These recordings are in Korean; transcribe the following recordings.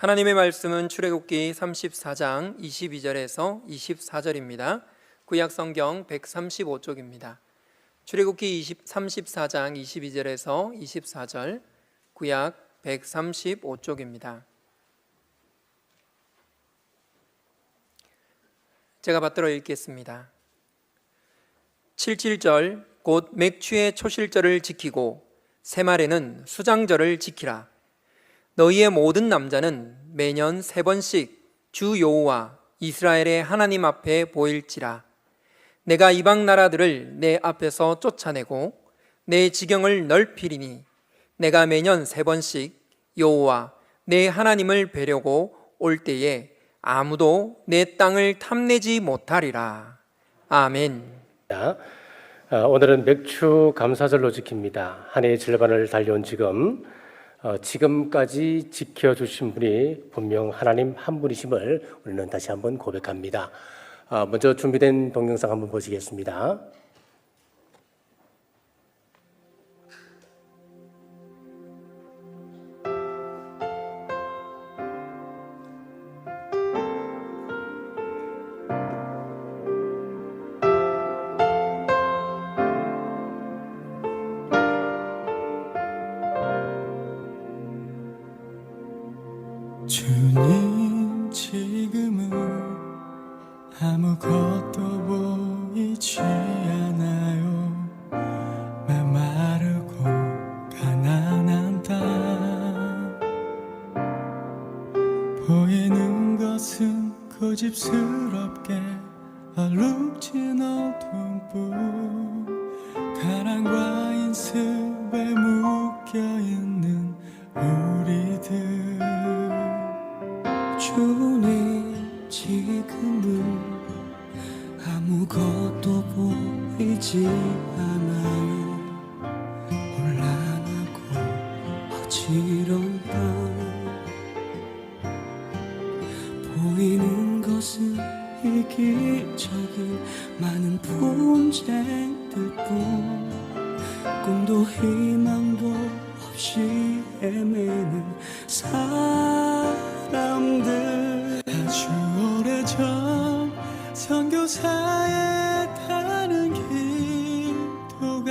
하나님의 말씀은 출애굽기 34장 22절에서 24절입니다. 구약성경 135쪽입니다. 출애굽기 34장 22절에서 24절, 구약 135쪽입니다. 제가 받들어 읽겠습니다. 77절 곧 맥추의 초실절을 지키고 새말에는 수장절을 지키라. 너희의 모든 남자는 매년 3번씩 주 여호와 이스라엘의 하나님 앞에 보일지라. 내가 이방 나라들을 내 앞에서 쫓아내고 내 지경을 넓히리니 내가 매년 3번씩 여호와 내 하나님을 뵈려고 올 때에 아무도 내 땅을 탐내지 못하리라. 아멘. 오늘은 맥추 감사절로 지킵니다. 한 해의 절반을 달려온 지금까지 지켜주신 분이 분명 하나님 한 분이심을 우리는 다시 한번 고백합니다. 먼저 준비된 동영상 한번 보시겠습니다. 주님, 지금은 아무것도 보이지 않아요. 메마르고 가난한 땅, 보이는 것은 고집스럽게 얼룩진 어둠뿐, 가랑과 인습에 묶여있는 우리들. 주님, 지금은 아무것도 보이지 않아요. 혼란하고 어지러운 밤, 보이는 것은 이기적인 많은 분쟁들뿐, 꿈도 희망도 없이 헤매는 사람들. 아주 오래전 선교사에 타는 기도가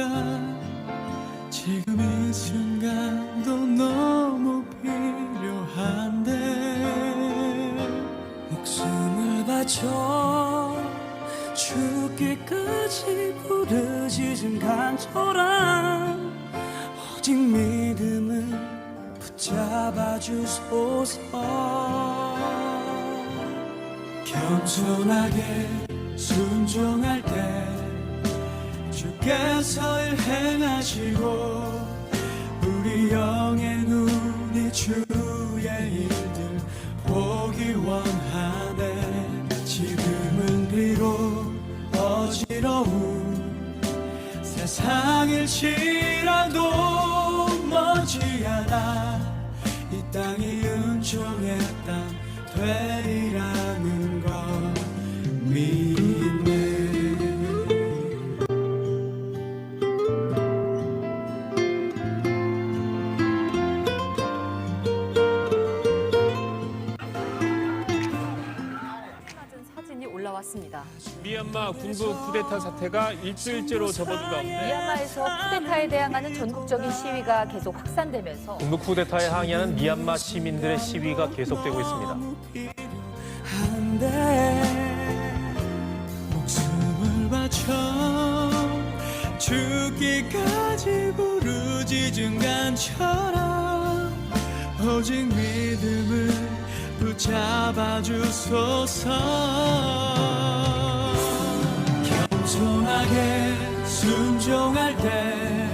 지금 이 순간도 너무 필요한데, 목숨을 바쳐 죽기까지 부르짖은 간절함, 오직 믿음을 붙잡아 주소서. 겸손하게 순종할 때 주께서 일 행하시고, 우리 영의 눈이 주의 일들 보기 원하네. 지금은 비록 어지러운 세상일지라도 머지않아 이 땅이 은총의 땅 되리라는 걸 믿네. 사진이 올라왔습니다. 미얀마 군부 쿠데타 사태가 일주일째로 접어든 가운데 미얀마에서 쿠데타에 대항하는 전국적인 시위가 계속 확산되면서 군부 쿠데타에 항의하는 미얀마 시민들의 시위가 계속되고 있습니다. 목숨을 바쳐 죽기까지 부르짖은 간절함, 오직 믿음을 붙잡아 주소서. 겸손하게 순종할 때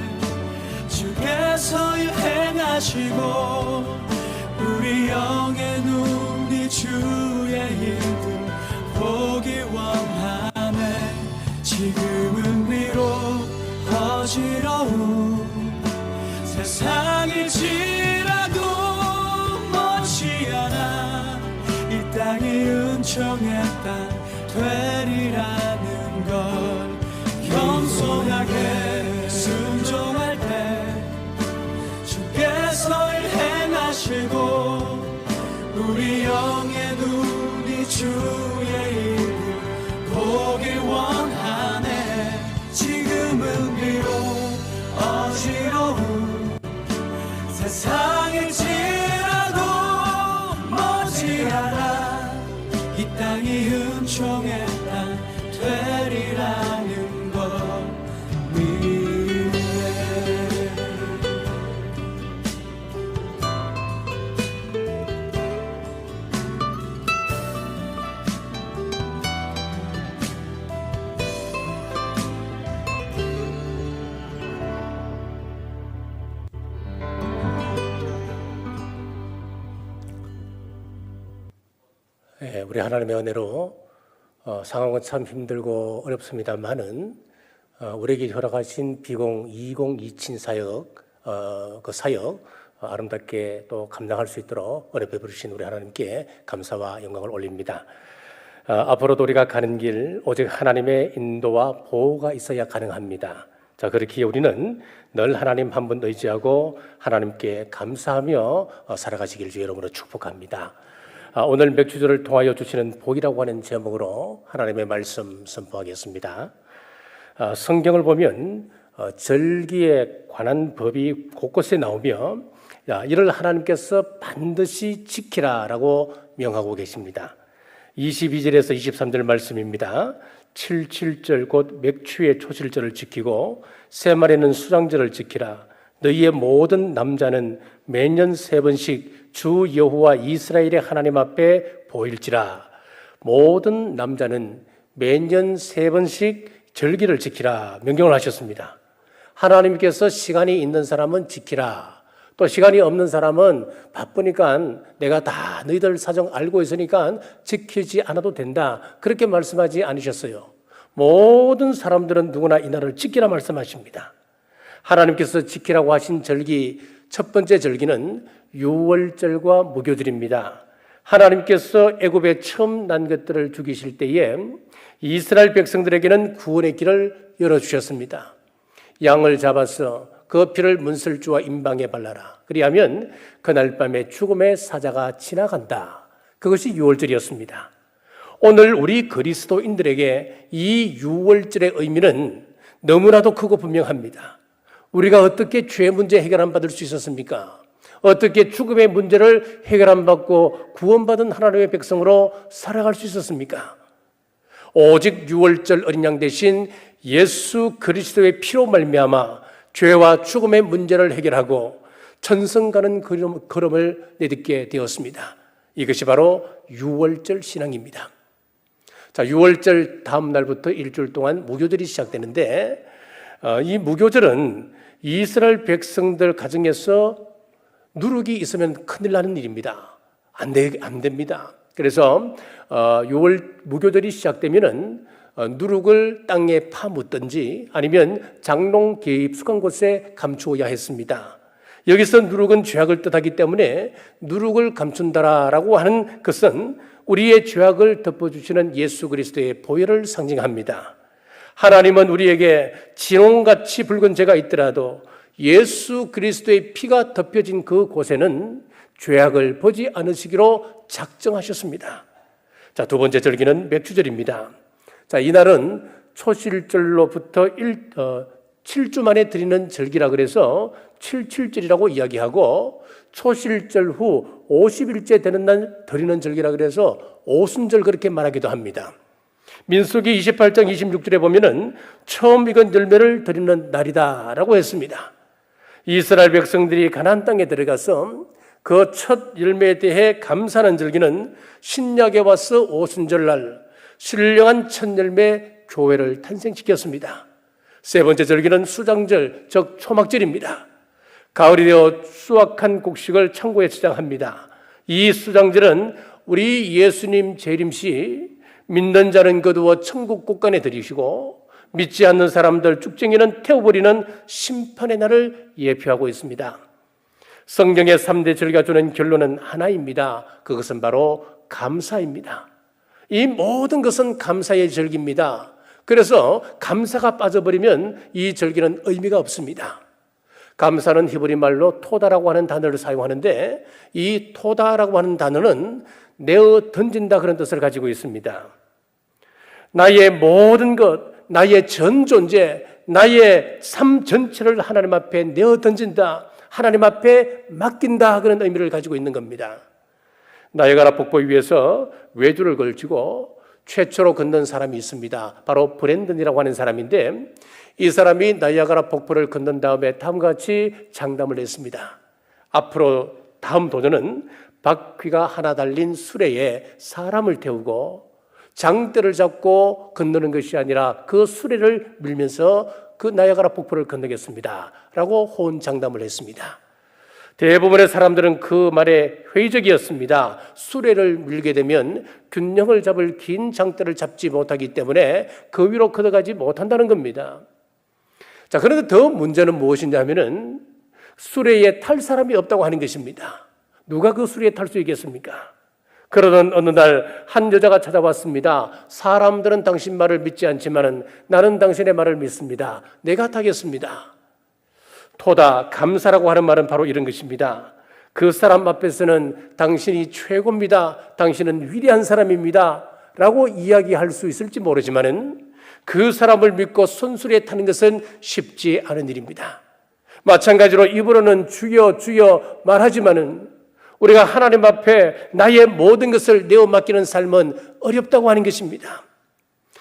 주께서 일 행하시고, 우리 영의 눈이 주의 일들 보기 원하네. 지금은 비록 어지러운 세상일지라도 머지않아 이 땅이 은총의 땅 되리라는 걸. 겸손하게 순종할 때 주께서 일 행하시고, 우리 영의 눈이 주의 이름 보길 원하네. 지금은 비록 어지러운 세상일지라도 머지않아 이 땅이 은총의 땅 되리라는 것 믿네. 우리 하나님의 은혜로 상황은 참 힘들고 어렵습니다만은 우리에게 허락하신 비공 2027 사역 그 사역 아름답게 또 감당할 수 있도록 은혜 베푸신 우리 하나님께 감사와 영광을 올립니다. 앞으로도 우리가 가는 길 오직 하나님의 인도와 보호가 있어야 가능합니다. 자, 그렇기에 우리는 늘 하나님 한 분 의지하고 하나님께 감사하며 살아가시길 주의 이름으로 축복합니다. 오늘 맥주절을 통하여 주시는 복이라고 하는 제목으로 하나님의 말씀 선포하겠습니다. 성경을 보면 절기에 관한 법이 곳곳에 나오며 이를 하나님께서 반드시 지키라라고 명하고 계십니다. 22절에서 23절 말씀입니다. 77절 곧 맥추의 초실절을 지키고 새말에는 수장절을 지키라. 너희의 모든 남자는 매년 3번씩 주 여호와 이스라엘의 하나님 앞에 보일지라. 모든 남자는 매년 3번씩 절기를 지키라 명령을 하셨습니다. 하나님께서 시간이 있는 사람은 지키라. 또 시간이 없는 사람은 바쁘니까 내가 다 너희들 사정 알고 있으니까 지키지 않아도 된다. 그렇게 말씀하지 않으셨어요. 모든 사람들은 누구나 이 날을 지키라 말씀하십니다. 하나님께서 지키라고 하신 절기, 첫 번째 절기는 유월절과 무교절입니다. 하나님께서 애굽에 처음 난 것들을 죽이실 때에 이스라엘 백성들에게는 구원의 길을 열어주셨습니다. 양을 잡아서 그 피를 문설주와 임방에 발라라. 그리하면 그날 밤에 죽음의 사자가 지나간다. 그것이 유월절이었습니다. 오늘 우리 그리스도인들에게 이 유월절의 의미는 너무나도 크고 분명합니다. 우리가 어떻게 죄 문제 해결 안 받을 수 있었습니까? 어떻게 죽음의 문제를 해결 안 받고 구원받은 하나님의 백성으로 살아갈 수 있었습니까? 오직 유월절 어린 양 대신 예수 그리스도의 피로 말미암아 죄와 죽음의 문제를 해결하고 천성 가는 걸음을 내딛게 되었습니다. 이것이 바로 유월절 신앙입니다. 자, 유월절 다음 날부터 일주일 동안 무교절이 시작되는데 이 무교절은 이스라엘 백성들 가정에서 누룩이 있으면 큰일 나는 일입니다. 안 됩니다. 그래서 무교절이 시작되면은 누룩을 땅에 파묻든지 아니면 장롱 깊숙한 곳에 감추어야 했습니다. 여기서 누룩은 죄악을 뜻하기 때문에 누룩을 감춘다라고 하는 것은 우리의 죄악을 덮어주시는 예수 그리스도의 보혈을 상징합니다. 하나님은 우리에게 진홍같이 붉은 죄가 있더라도 예수 그리스도의 피가 덮여진 그 곳에는 죄악을 보지 않으시기로 작정하셨습니다. 자, 두 번째 절기는 맥주절입니다. 자, 이날은 초실절로부터 7주 만에 드리는 절기라 그래서 77절이라고 이야기하고 초실절 후 50일째 되는 날 드리는 절기라 그래서 오순절 그렇게 말하기도 합니다. 민수기 28장 26절에 보면은 처음 익은 열매를 드리는 날이다라고 했습니다. 이스라엘 백성들이 가나안 땅에 들어가서 그 첫 열매에 대해 감사하는 절기는 신약에 와서 오순절날 신령한 첫 열매 교회를 탄생시켰습니다. 세 번째 절기는 수장절, 즉 초막절입니다. 가을이 되어 수확한 곡식을 창고에 저장합니다. 이 수장절은 우리 예수님 재림 시 믿는 자는 거두어 천국 곳간에 들이시고 믿지 않는 사람들 쭉쟁이는 태워버리는 심판의 날을 예표하고 있습니다. 성경의 3대 절기가 주는 결론은 하나입니다. 그것은 바로 감사입니다. 이 모든 것은 감사의 절기입니다. 그래서 감사가 빠져버리면 이 절기는 의미가 없습니다. 감사는 히브리 말로 토다라고 하는 단어를 사용하는데 이 토다라고 하는 단어는 내어 던진다 그런 뜻을 가지고 있습니다. 나의 모든 것, 나의 전 존재, 나의 삶 전체를 하나님 앞에 내어 던진다, 하나님 앞에 맡긴다 그런 의미를 가지고 있는 겁니다. 나야가라 폭포 위에서 외주를 걸치고 최초로 건넌 사람이 있습니다. 바로 브랜든이라고 하는 사람인데 이 사람이 나야가라 폭포를 건넌 다음에 다음과 같이 장담을 했습니다. 앞으로 다음 도전은 바퀴가 하나 달린 수레에 사람을 태우고 장대를 잡고 건너는 것이 아니라 그 수레를 밀면서 그 나야가라 폭포를 건너겠습니다 라고 호언장담을 했습니다. 대부분의 사람들은 그 말에 회의적이었습니다. 수레를 밀게 되면 균형을 잡을 긴 장대를 잡지 못하기 때문에 그 위로 걷어가지 못한다는 겁니다. 자, 그런데 더 문제는 무엇이냐면은 수레에 탈 사람이 없다고 하는 것입니다. 누가 그 수레에 탈 수 있겠습니까? 그러던 어느 날 한 여자가 찾아왔습니다. 사람들은 당신 말을 믿지 않지만은 나는 당신의 말을 믿습니다. 내가 타겠습니다. 토다, 감사라고 하는 말은 바로 이런 것입니다. 그 사람 앞에서는 당신이 최고입니다. 당신은 위대한 사람입니다. 라고 이야기할 수 있을지 모르지만은 그 사람을 믿고 손수레에 타는 것은 쉽지 않은 일입니다. 마찬가지로 입으로는 주여 주여 말하지만은 우리가 하나님 앞에 나의 모든 것을 내어 맡기는 삶은 어렵다고 하는 것입니다.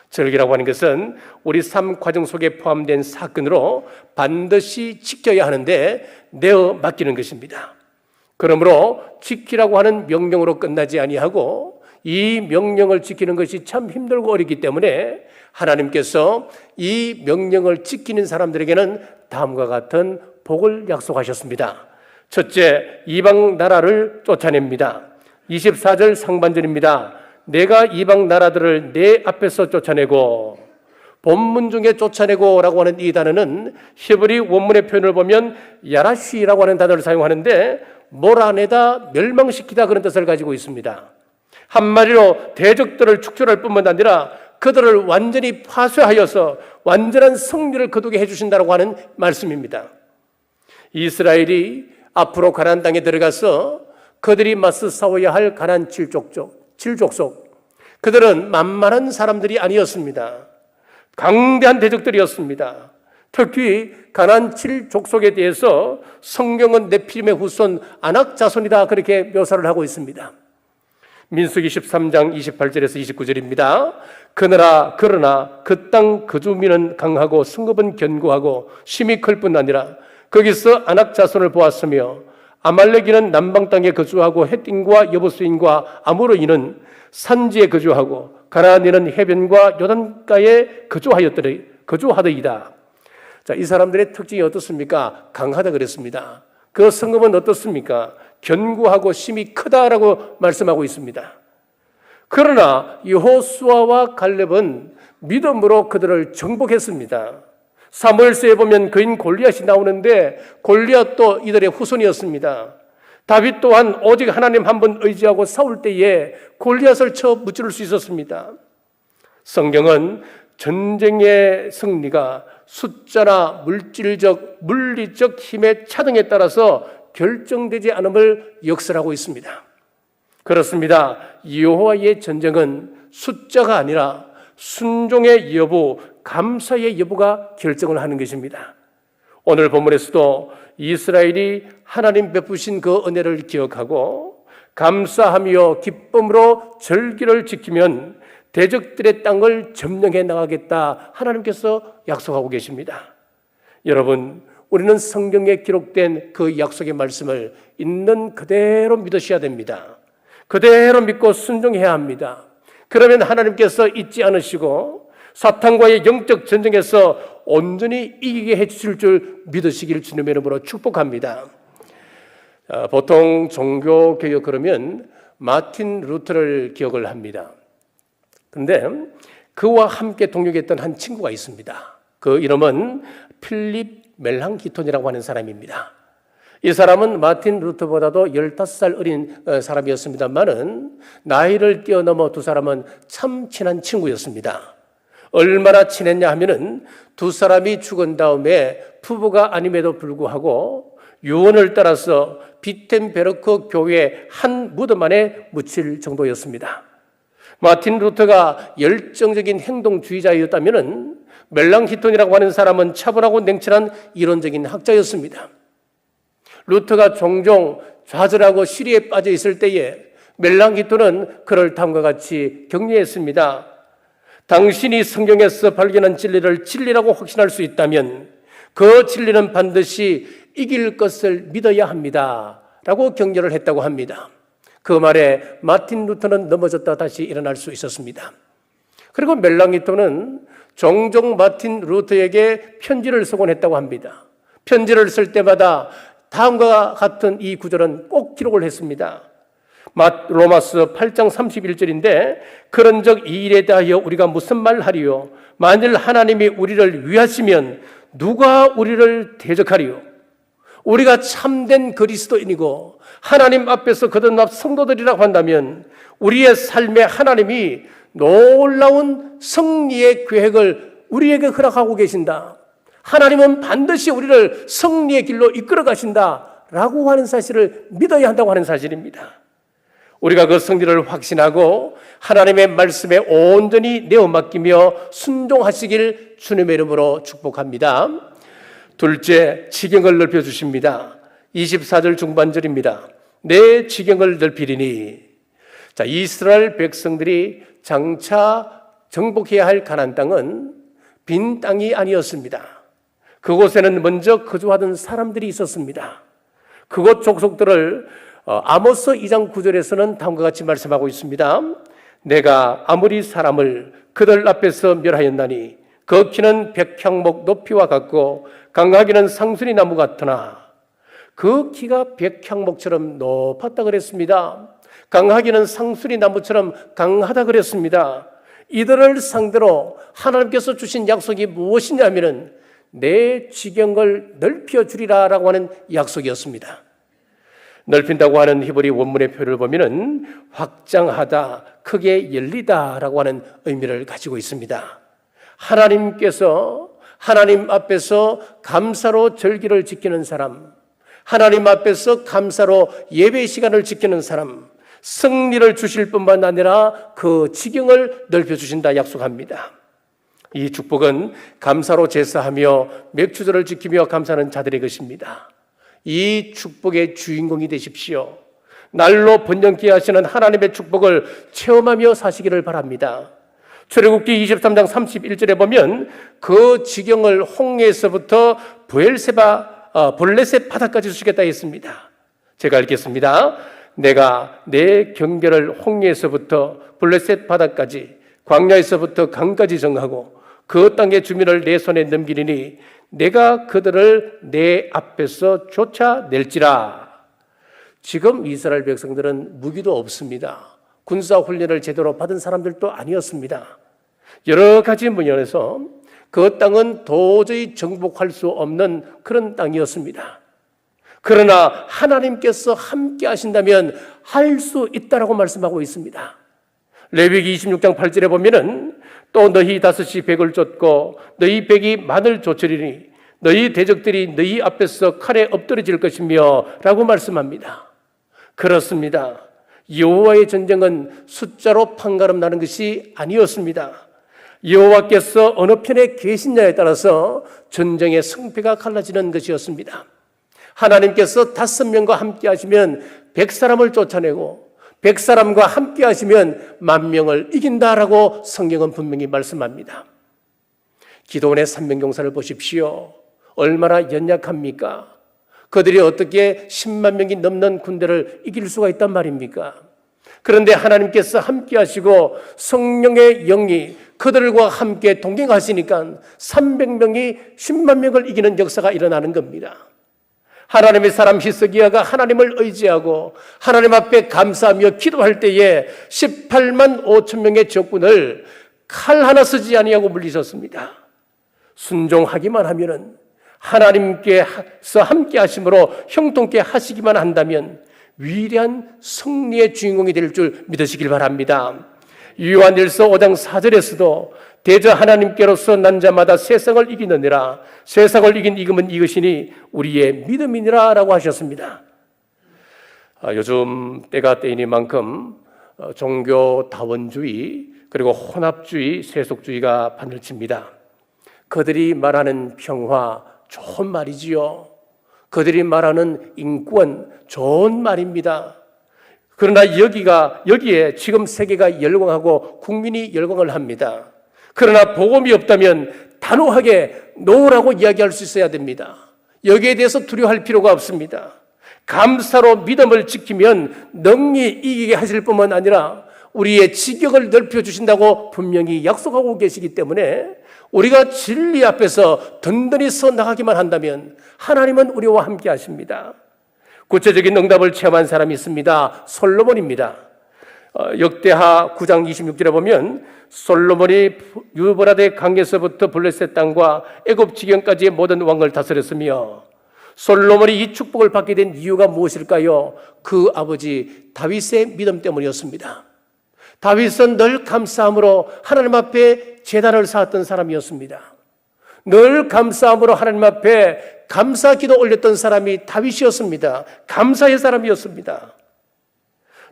절기라고 하는 것은 우리 삶 과정 속에 포함된 사건으로 반드시 지켜야 하는데 내어 맡기는 것입니다. 그러므로 지키라고 하는 명령으로 끝나지 아니하고 이 명령을 지키는 것이 참 힘들고 어렵기 때문에 하나님께서 이 명령을 지키는 사람들에게는 다음과 같은 복을 약속하셨습니다. 첫째, 이방 나라를 쫓아냅니다. 24절 상반절입니다. 내가 이방 나라들을 내 앞에서 쫓아내고, 본문 중에 쫓아내고 라고 하는 이 단어는 히브리 원문의 표현을 보면 야라쉬라고 하는 단어를 사용하는데 몰아내다, 멸망시키다 그런 뜻을 가지고 있습니다. 한마디로 대적들을 축출할 뿐만 아니라 그들을 완전히 파쇄하여서 완전한 승리를 거두게 해주신다고 하는 말씀입니다. 이스라엘이 앞으로 가나안 땅에 들어가서 그들이 맞서 싸워야 할 가나안 7족속, 그들은 만만한 사람들이 아니었습니다. 강대한 대적들이었습니다. 특히 가나안 7족속에 대해서 성경은 네피림의 후손 아낙 자손이다 그렇게 묘사를 하고 있습니다. 민수기 13장 28절에서 29절입니다. 그러나 그 땅 거주민은 강하고 성읍은 견고하고 심히 클 뿐 아니라 거기서 아낙 자손을 보았으며 아말렉인은 남방 땅에 거주하고 헷딘과 여부스인과 아모르인은 산지에 거주하고 가나안인은 해변과 요단가에 거주하더이다. 자, 이 사람들의 특징이 어떻습니까? 강하다 그랬습니다. 그 성읍은 어떻습니까? 견고하고 심히 크다라고 말씀하고 있습니다. 그러나 여호수아와 갈렙은 믿음으로 그들을 정복했습니다. 사무엘서에 보면 그인 골리앗이 나오는데 골리앗도 이들의 후손이었습니다. 다윗 또한 오직 하나님 한 분 의지하고 싸울 때에 골리앗을 쳐 무찌를 수 있었습니다. 성경은 전쟁의 승리가 숫자나 물리적 힘의 차등에 따라서 결정되지 않음을 역설하고 있습니다. 그렇습니다. 여호와의 전쟁은 숫자가 아니라 순종의 여부, 감사의 여부가 결정을 하는 것입니다. 오늘 본문에서도 이스라엘이 하나님 베푸신 그 은혜를 기억하고 감사하며 기쁨으로 절기를 지키면 대적들의 땅을 점령해 나가겠다 하나님께서 약속하고 계십니다. 여러분, 우리는 성경에 기록된 그 약속의 말씀을 있는 그대로 믿으셔야 됩니다. 그대로 믿고 순종해야 합니다. 그러면 하나님께서 잊지 않으시고 사탄과의 영적 전쟁에서 온전히 이기게 해주실 줄 믿으시길 주님의 이름으로 축복합니다. 보통 종교개혁 그러면 마틴 루터를 기억을 합니다. 그런데 그와 함께 동역했던 한 친구가 있습니다. 그 이름은 필립 멜랑기톤이라고 하는 사람입니다. 이 사람은 마틴 루터보다도 15살 어린 사람이었습니다만은 나이를 뛰어넘어 두 사람은 참 친한 친구였습니다. 얼마나 친했냐 하면은 두 사람이 죽은 다음에 부부가 아님에도 불구하고 유언을 따라서 비텐베르크 교회 한 무덤 안에 묻힐 정도였습니다. 마틴 루터가 열정적인 행동주의자였다면은 멜랑히톤이라고 하는 사람은 차분하고 냉철한 이론적인 학자였습니다. 루터가 종종 좌절하고 시리에 빠져 있을 때에 멜랑히톤은 그를 다음과 같이 격려했습니다. 당신이 성경에서 발견한 진리를 진리라고 확신할 수 있다면 그 진리는 반드시 이길 것을 믿어야 합니다. 라고 격려를 했다고 합니다. 그 말에 마틴 루터는 넘어졌다 다시 일어날 수 있었습니다. 그리고 멜랑히톤은 종종 마틴 루터에게 편지를 쓰곤 했다고 합니다. 편지를 쓸 때마다 다음과 같은 이 구절은 꼭 기록을 했습니다. 로마서 8장 31절인데 그런즉 이 일에 대하여 우리가 무슨 말 하리요? 만일 하나님이 우리를 위하시면 누가 우리를 대적하리요? 우리가 참된 그리스도인이고 하나님 앞에서 거듭난 성도들이라고 한다면 우리의 삶에 하나님이 놀라운 승리의 계획을 우리에게 허락하고 계신다. 하나님은 반드시 우리를 승리의 길로 이끌어 가신다라고 하는 사실을 믿어야 한다고 하는 사실입니다. 우리가 그 승리를 확신하고 하나님의 말씀에 온전히 내어 맡기며 순종하시길 주님의 이름으로 축복합니다. 둘째, 지경을 넓혀주십니다. 24절 중반절입니다. 내 지경을 넓히리니. 자, 이스라엘 백성들이 장차 정복해야 할 가나안 땅은 빈 땅이 아니었습니다. 그곳에는 먼저 거주하던 사람들이 있었습니다. 그곳 족속들을 아모스 2장 9절에서는 다음과 같이 말씀하고 있습니다. 내가 아무리 사람을 그들 앞에서 멸하였나니 그 키는 백향목 높이와 같고 강하기는 상수리 나무 같으나 그 키가 백향목처럼 높았다 그랬습니다. 강하기는 상수리 나무처럼 강하다 그랬습니다. 이들을 상대로 하나님께서 주신 약속이 무엇이냐면은 내 지경을 넓혀주리라 라고 하는 약속이었습니다. 넓힌다고 하는 히브리 원문의 표를 보면은 확장하다, 크게 열리다 라고 하는 의미를 가지고 있습니다. 하나님께서 하나님 앞에서 감사로 절기를 지키는 사람, 하나님 앞에서 감사로 예배 시간을 지키는 사람, 승리를 주실 뿐만 아니라 그 지경을 넓혀주신다 약속합니다. 이 축복은 감사로 제사하며 맥주절을 지키며 감사하는 자들의 것입니다. 이 축복의 주인공이 되십시오. 날로 번영케 하시는 하나님의 축복을 체험하며 사시기를 바랍니다. 출애굽기 23장 31절에 보면 그 지경을 홍해에서부터 볼레셋 바다까지 주시겠다 했습니다. 제가 읽겠습니다. 내가 내 경계를 홍해에서부터 볼레셋 바다까지 광야에서부터 강까지 정하고 그 땅의 주민을 내 손에 넘기리니 내가 그들을 내 앞에서 쫓아낼지라. 지금 이스라엘 백성들은 무기도 없습니다. 군사훈련을 제대로 받은 사람들도 아니었습니다. 여러 가지 면에서 그 땅은 도저히 정복할 수 없는 그런 땅이었습니다. 그러나 하나님께서 함께 하신다면 할 수 있다라고 말씀하고 있습니다. 레위기 26장 8절에 보면은 또 너희 다섯이 백을 쫓고 너희 백이 만을 쫓으리니 너희 대적들이 너희 앞에서 칼에 엎드러질 것이며 라고 말씀합니다. 그렇습니다. 여호와의 전쟁은 숫자로 판가름 나는 것이 아니었습니다. 여호와께서 어느 편에 계시냐에 따라서 전쟁의 승패가 갈라지는 것이었습니다. 하나님께서 5명과 함께 하시면 100사람을 쫓아내고 100사람과 함께 하시면 10,000명을 이긴다라고 성경은 분명히 말씀합니다. 기도원의 300용사를 보십시오. 얼마나 연약합니까? 그들이 어떻게 10만 명이 넘는 군대를 이길 수가 있단 말입니까? 그런데 하나님께서 함께 하시고 성령의 영이 그들과 함께 동행하시니까 300명이 10만 명을 이기는 역사가 일어나는 겁니다. 하나님의 사람 히스기야가 하나님을 의지하고 하나님 앞에 감사하며 기도할 때에 18만 5천 명의 적군을 칼 하나 쓰지 아니하고 물리쳤습니다. 순종하기만 하면은 하나님께서 함께 하심으로 형통케 하시기만 한다면 위대한 승리의 주인공이 될 줄 믿으시길 바랍니다. 요한일서 5장 4절에서도 대저 하나님께로서 난 자마다 세상을 이기느니라. 세상을 이긴 이금은 이것이니 우리의 믿음이니라 라고 하셨습니다. 요즘 때가 때이니만큼 종교 다원주의 그리고 혼합주의, 세속주의가 바늘칩니다. 그들이 말하는 평화 좋은 말이지요. 그들이 말하는 인권 좋은 말입니다. 그러나 여기에 지금 세계가 열광하고 국민이 열광을 합니다. 그러나 복음이 없다면 단호하게 노라고 이야기할 수 있어야 됩니다. 여기에 대해서 두려워할 필요가 없습니다. 감사로 믿음을 지키면 능히 이기게 하실 뿐만 아니라 우리의 지경을 넓혀주신다고 분명히 약속하고 계시기 때문에 우리가 진리 앞에서 든든히 서 나가기만 한다면 하나님은 우리와 함께 하십니다. 구체적인 응답을 체험한 사람이 있습니다. 솔로몬입니다. 역대하 9장 26절에 보면 솔로몬이 유브라데 강에서부터 블레셋 땅과 애굽 지경까지의 모든 왕을 다스렸으며 솔로몬이 이 축복을 받게 된 이유가 무엇일까요? 그 아버지 다윗의 믿음 때문이었습니다. 다윗은 늘 감사함으로 하나님 앞에 제단을 쌓았던 사람이었습니다. 늘 감사함으로 하나님 앞에 감사 기도 올렸던 사람이 다윗이었습니다. 감사의 사람이었습니다.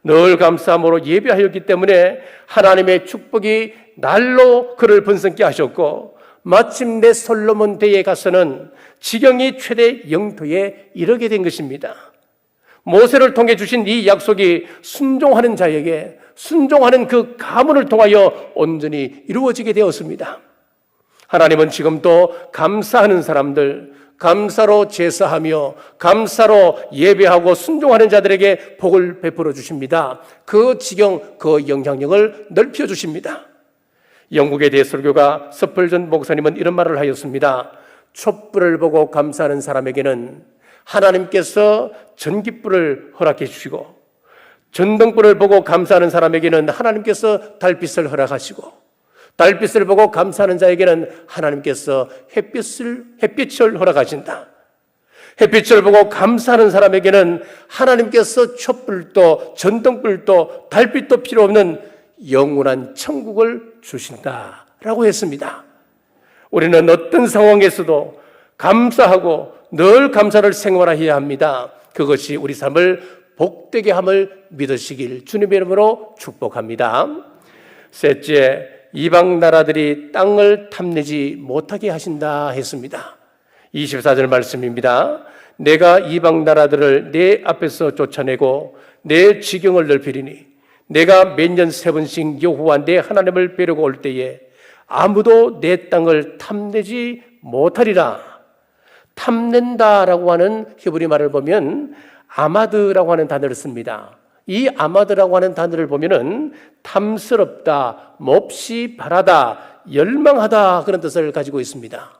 늘 감사함으로 예배하였기 때문에 하나님의 축복이 날로 그를 번성케 하셨고 마침내 솔로몬 때에 가서는 지경이 최대 영토에 이르게 된 것입니다. 모세를 통해 주신 이 약속이 순종하는 자에게 순종하는 그 가문을 통하여 온전히 이루어지게 되었습니다. 하나님은 지금도 감사하는 사람들, 감사로 제사하며 감사로 예배하고 순종하는 자들에게 복을 베풀어 주십니다. 그 지경, 그 영향력을 넓혀 주십니다. 영국의 대설교가 스펄전 목사님은 이런 말을 하였습니다. 촛불을 보고 감사하는 사람에게는 하나님께서 전깃불을 허락해 주시고 전등불을 보고 감사하는 사람에게는 하나님께서 달빛을 허락하시고 달빛을 보고 감사하는 자에게는 하나님께서 햇빛을 허락하신다. 햇빛을 보고 감사하는 사람에게는 하나님께서 촛불도 전등불도 달빛도 필요 없는 영원한 천국을 주신다라고 했습니다. 우리는 어떤 상황에서도 감사하고 늘 감사를 생활해야 합니다. 그것이 우리 삶을 복되게 함을 믿으시길 주님의 이름으로 축복합니다. 셋째, 이방 나라들이 땅을 탐내지 못하게 하신다 했습니다. 24절 말씀입니다. 내가 이방 나라들을 내 앞에서 쫓아내고 내 지경을 넓히리니 내가 매년 3번씩 여호와 내 하나님을 뵈려고 올 때에 아무도 내 땅을 탐내지 못하리라. 탐낸다라고 하는 히브리 말을 보면 아마드라고 하는 단어를 씁니다. 이 아마드라고 하는 단어를 보면은 탐스럽다, 몹시 바라다, 열망하다 그런 뜻을 가지고 있습니다.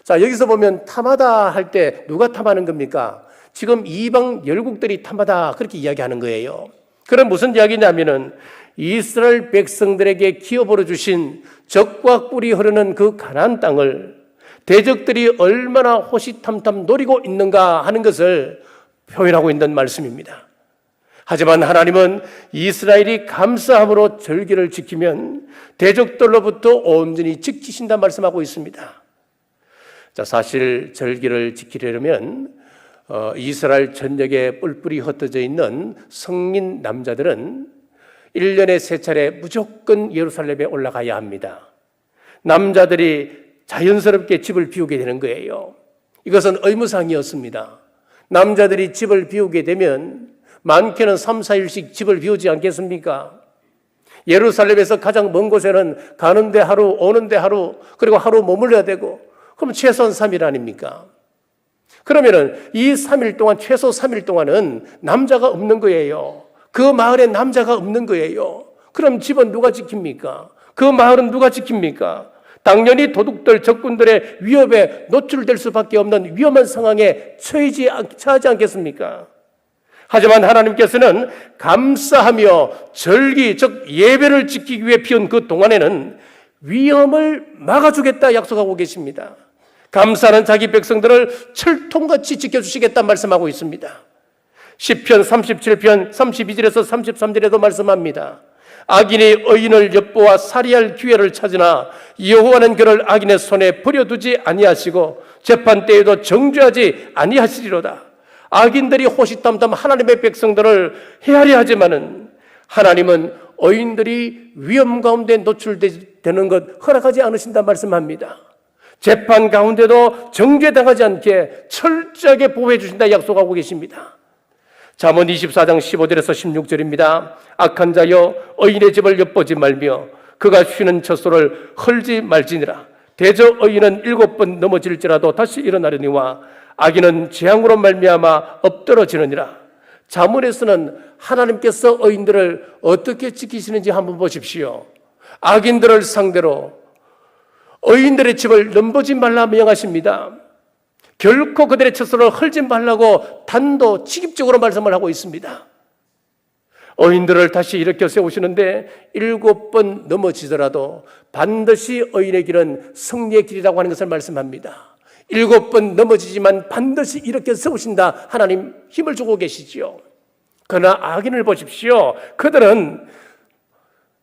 자, 여기서 보면 탐하다 할 때 누가 탐하는 겁니까? 지금 이방 열국들이 탐하다 그렇게 이야기하는 거예요. 그럼 무슨 이야기냐면은 이스라엘 백성들에게 기업으로 주신 적과 꿀이 흐르는 그 가나안 땅을 대적들이 얼마나 호시탐탐 노리고 있는가 하는 것을 표현하고 있는 말씀입니다. 하지만 하나님은 이스라엘이 감사함으로 절기를 지키면 대적들로부터 온전히 지키신다 말씀하고 있습니다. 자, 사실 절기를 지키려면 이스라엘 전역에 뿔뿔이 흩어져 있는 성인 남자들은 1년에 3차례 무조건 예루살렘에 올라가야 합니다. 남자들이 자연스럽게 집을 비우게 되는 거예요. 이것은 의무상이었습니다. 남자들이 집을 비우게 되면 많게는 3, 4일씩 집을 비우지 않겠습니까? 예루살렘에서 가장 먼 곳에는 가는데 하루, 오는데 하루, 그리고 하루 머물러야 되고, 그럼 최소한 3일 아닙니까? 그러면은 이 3일 동안, 최소 3일 동안은 남자가 없는 거예요. 그 마을에 남자가 없는 거예요. 그럼 집은 누가 지킵니까? 그 마을은 누가 지킵니까? 당연히 도둑들, 적군들의 위협에 노출될 수밖에 없는 위험한 상황에 처하지 않겠습니까? 하지만 하나님께서는 감사하며 절기, 즉 예배를 지키기 위해 피운 그 동안에는 위험을 막아주겠다 약속하고 계십니다. 감사하는 자기 백성들을 철통같이 지켜주시겠다 말씀하고 있습니다. 시편 37편 32절에서 33절에도 말씀합니다. 악인이 의인을 엿보아 살해할 기회를 찾으나 여호와는 그를 악인의 손에 버려두지 아니하시고 재판 때에도 정죄하지 아니하시리로다. 악인들이 호시탐탐 하나님의 백성들을 헤아려 하지만은 하나님은 의인들이 위험 가운데 노출되는 것 허락하지 않으신다 말씀합니다. 재판 가운데도 정죄당하지 않게 철저하게 보호해 주신다 약속하고 계십니다. 잠언 24장 15절에서 16절입니다. 악한 자여 의인의 집을 엿보지 말며 그가 쉬는 젖소를 헐지 말지니라. 대저 의인은 7번 넘어질지라도 다시 일어나려니와 악인은 재앙으로 말미암아 엎드러지느니라. 잠언에서는 하나님께서 의인들을 어떻게 지키시는지 한번 보십시오. 악인들을 상대로 의인들의 집을 넘보지 말라 명하십니다. 결코 그들의 젖소를 헐지 말라고 단도직입적으로 말씀을 하고 있습니다. 의인들을 다시 일으켜 세우시는데 7번 넘어지더라도 반드시 의인의 길은 승리의 길이라고 하는 것을 말씀합니다. 7번 넘어지지만 반드시 일으켜 세우신다. 하나님 힘을 주고 계시지요. 그러나 악인을 보십시오. 그들은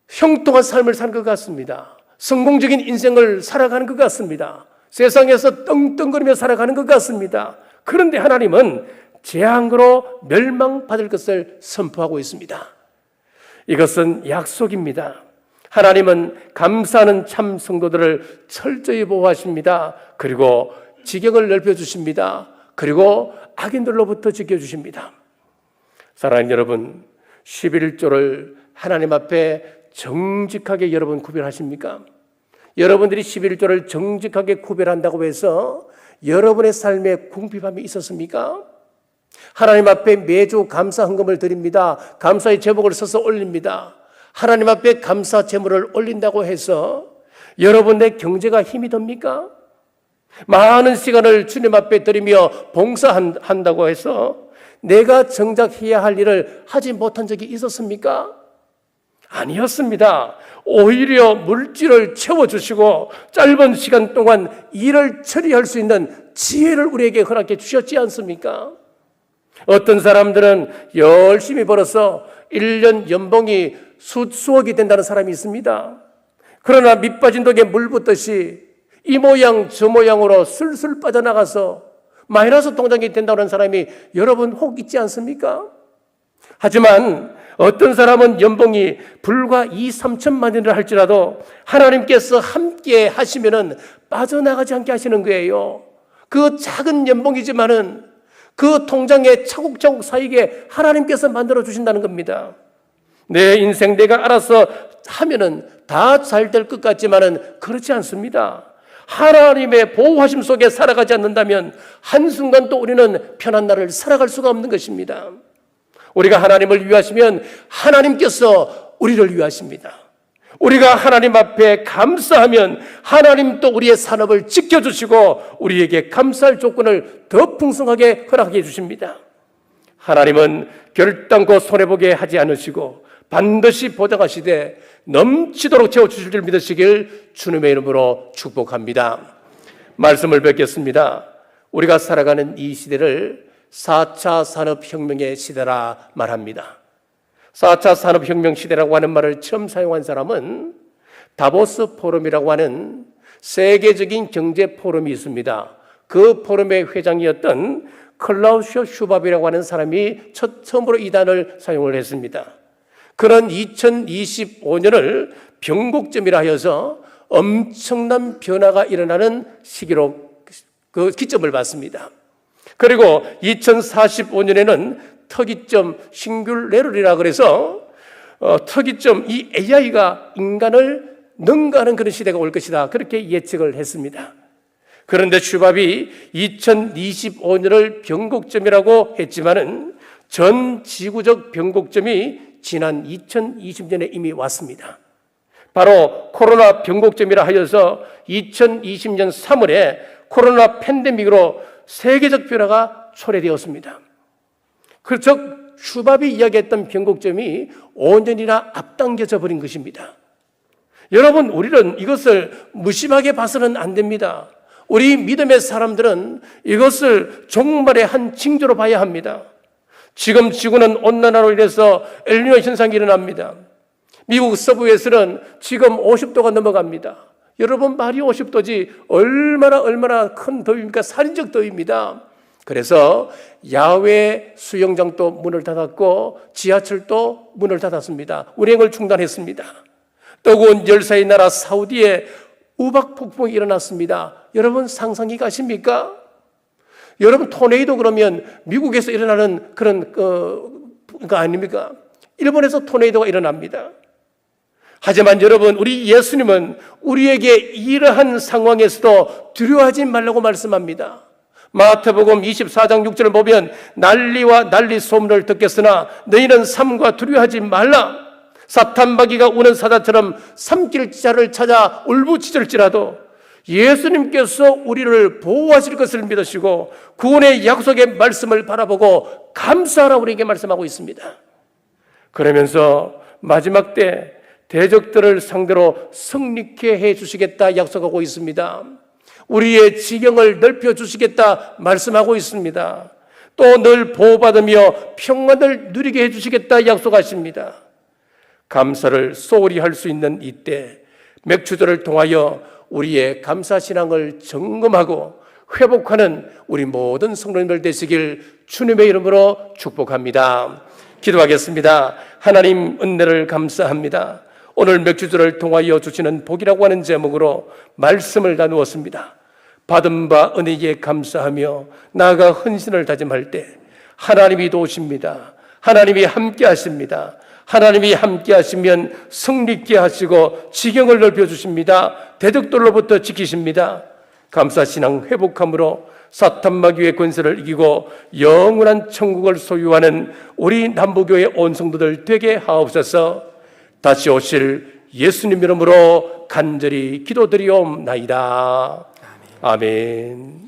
형통한 삶을 사는 것 같습니다. 성공적인 인생을 살아가는 것 같습니다. 세상에서 떵떵거리며 살아가는 것 같습니다. 그런데 하나님은 재앙으로 멸망받을 것을 선포하고 있습니다. 이것은 약속입니다. 하나님은 감사하는 참 성도들을 철저히 보호하십니다. 그리고 지경을 넓혀주십니다. 그리고 악인들로부터 지켜주십니다. 사랑하는 여러분, 11조를 하나님 앞에 정직하게 여러분 구별하십니까? 여러분들이 11조를 정직하게 구별한다고 해서 여러분의 삶에 궁핍함이 있었습니까? 하나님 앞에 매주 감사 헌금을 드립니다. 감사의 제목을 써서 올립니다. 하나님 앞에 감사 제물을 올린다고 해서 여러분의 경제가 힘이 듭니까? 많은 시간을 주님 앞에 드리며 봉사한다고 해서 내가 정작 해야 할 일을 하지 못한 적이 있었습니까? 아니었습니다. 오히려 물질을 채워주시고 짧은 시간 동안 일을 처리할 수 있는 지혜를 우리에게 허락해 주셨지 않습니까? 어떤 사람들은 열심히 벌어서 1년 연봉이 수억이 된다는 사람이 있습니다. 그러나 밑빠진 독에 물 붓듯이 이 모양 저 모양으로 슬슬 빠져나가서 마이너스 통장이 된다는 사람이 여러분 혹 있지 않습니까? 하지만 어떤 사람은 연봉이 불과 2-3천만 원을 할지라도 하나님께서 함께 하시면은 빠져나가지 않게 하시는 거예요. 그 작은 연봉이지만은 그 통장에 차곡차곡 쌓이게 하나님께서 만들어 주신다는 겁니다. 내 인생 내가 알아서 하면은 다 잘 될 것 같지만은 그렇지 않습니다. 하나님의 보호하심 속에 살아가지 않는다면 한순간도 우리는 편한 날을 살아갈 수가 없는 것입니다. 우리가 하나님을 위하시면 하나님께서 우리를 위하십니다. 우리가 하나님 앞에 감사하면 하나님도 우리의 산업을 지켜주시고 우리에게 감사할 조건을 더 풍성하게 허락해 주십니다. 하나님은 결단코 손해보게 하지 않으시고 반드시 보장하시되 넘치도록 채워주실 줄 믿으시길 주님의 이름으로 축복합니다. 말씀을 뵙겠습니다. 우리가 살아가는 이 시대를 4차 산업혁명의 시대라 말합니다. 4차 산업혁명 시대라고 하는 말을 처음 사용한 사람은 다보스 포럼이라고 하는 세계적인 경제 포럼이 있습니다. 그 포럼의 회장이었던 클라우시오 슈밥이라고 하는 사람이 처음으로 이 단어를 사용을 했습니다. 그런 2025년을 변곡점이라 하여서 엄청난 변화가 일어나는 시기로 그 기점을 봤습니다. 그리고 2045년에는 특이점 싱귤레럴이라 그래서 특이점 이 AI가 인간을 능가하는 그런 시대가 올 것이다. 그렇게 예측을 했습니다. 그런데 슈밥이 2025년을 변곡점이라고 했지만은 전 지구적 변곡점이 지난 2020년에 이미 왔습니다. 바로 코로나 변곡점이라 하여서 2020년 3월에 코로나 팬데믹으로 세계적 변화가 초래되었습니다. 즉 슈밥이 이야기했던 변곡점이 5년이나 앞당겨져 버린 것입니다. 여러분, 우리는 이것을 무심하게 봐서는 안 됩니다. 우리 믿음의 사람들은 이것을 종말의 한 징조로 봐야 합니다. 지금 지구는 온난화로 인해서 엘니뇨 현상이 일어납니다. 미국 서부에서는 지금 50도가 넘어갑니다. 여러분, 말이 50도지 얼마나 큰 더위입니까? 살인적 더위입니다. 그래서 야외 수영장도 문을 닫았고 지하철도 문을 닫았습니다. 운행을 중단했습니다. 뜨거운 열사의 나라 사우디에 우박 폭풍이 일어났습니다. 여러분, 상상이 가십니까? 여러분, 토네이도 그러면 미국에서 일어나는 그런 거 아닙니까? 일본에서 토네이도가 일어납니다. 하지만 여러분, 우리 예수님은 우리에게 이러한 상황에서도 두려워하지 말라고 말씀합니다. 마태복음 24장 6절을 보면 난리와 난리 소문을 듣겠으나 너희는 삼가 두려워하지 말라. 사탄마귀가 우는 사자처럼 삼킬 자를 찾아 울부짖을지라도 예수님께서 우리를 보호하실 것을 믿으시고 구원의 약속의 말씀을 바라보고 감사하라 우리에게 말씀하고 있습니다. 그러면서 마지막 때 대적들을 상대로 승리케 해주시겠다 약속하고 있습니다. 우리의 지경을 넓혀주시겠다 말씀하고 있습니다. 또 늘 보호받으며 평안을 누리게 해주시겠다 약속하십니다. 감사를 소홀히 할 수 있는 이때 맥주절을 통하여 우리의 감사신앙을 점검하고 회복하는 우리 모든 성도님들 되시길 주님의 이름으로 축복합니다. 기도하겠습니다. 하나님, 은혜를 감사합니다. 오늘 맥주절을 통하여 주시는 복이라고 하는 제목으로 말씀을 나누었습니다. 받은 바 은혜에 감사하며 나아가 헌신을 다짐할 때 하나님이 도우십니다. 하나님이 함께 하십니다. 하나님이 함께 하시면 승리있게 하시고 지경을 넓혀주십니다. 대적들로부터 지키십니다. 감사신앙 회복함으로 사탄마귀의 권세를 이기고 영원한 천국을 소유하는 우리 남부교회 온 성도들 되게 하옵소서. 다시 오실 예수님 이름으로 간절히 기도드리옵나이다. 아멘.